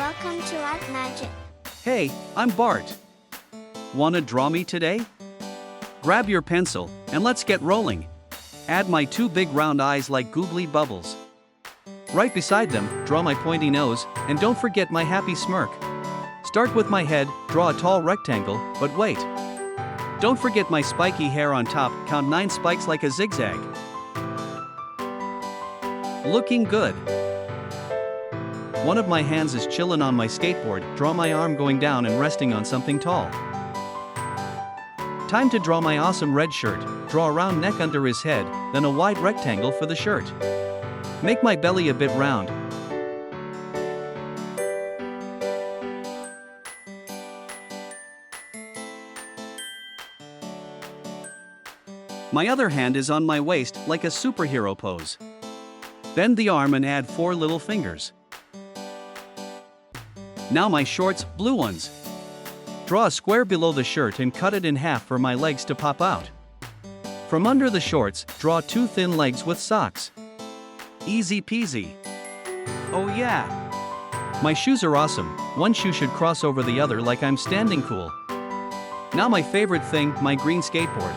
welcome to Art Magic. Hey, I'm Bart. Wanna draw me today? Grab your pencil, and let's get rolling. Add my two big round eyes like googly bubbles. Right beside them, draw my pointy nose, and don't forget my happy smirk. Start with my head, draw a tall rectangle, but wait. Don't forget my spiky hair on top, count 9 spikes like a zigzag. Looking good. One of my hands is chillin' on my skateboard, draw my arm going down and resting on something tall. Time to draw my awesome red shirt, draw a round neck under his head, then a wide rectangle for the shirt. Make my belly a bit round. My other hand is on my waist like a superhero pose. Bend the arm and add 4 little fingers. Now my shorts, blue ones. Draw a square below the shirt and cut it in half for my legs to pop out. From under the shorts, draw 2 thin legs with socks. Easy peasy. Oh yeah! My shoes are awesome, one shoe should cross over the other like I'm standing cool. Now my favorite thing, my green skateboard.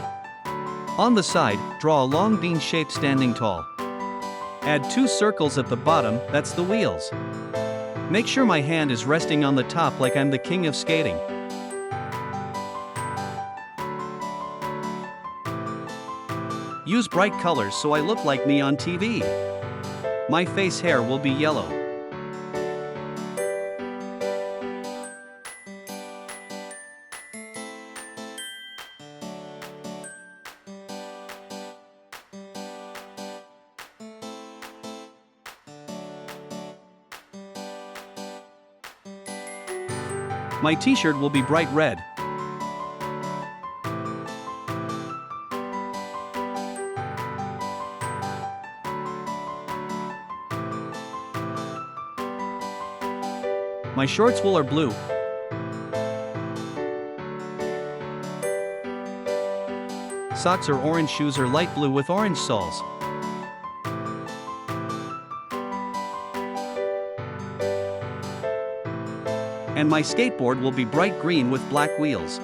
On the side, draw a long bean-shaped standing tall. Add 2 circles at the bottom, that's the wheels. Make sure my hand is resting on the top like I'm the king of skating. Use bright colors so I look like me on TV. My face hair will be yellow. My t-shirt will be bright red. My shorts wool are blue. Socks or orange, shoes are light blue with orange soles. And my skateboard will be bright green with black wheels.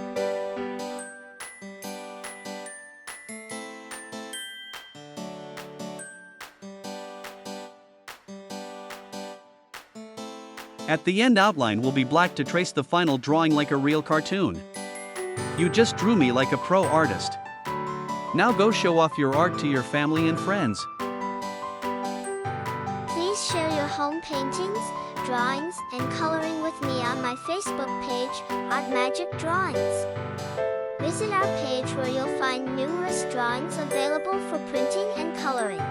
At the end, outline will be black to trace the final drawing like a real cartoon. You just drew me like a pro artist. Now go show off your art to your family and friends. Please share your home paintings, drawings, and coloring with me on my Facebook page, Art Magic Drawings. Visit our page where you'll find numerous drawings available for printing and coloring.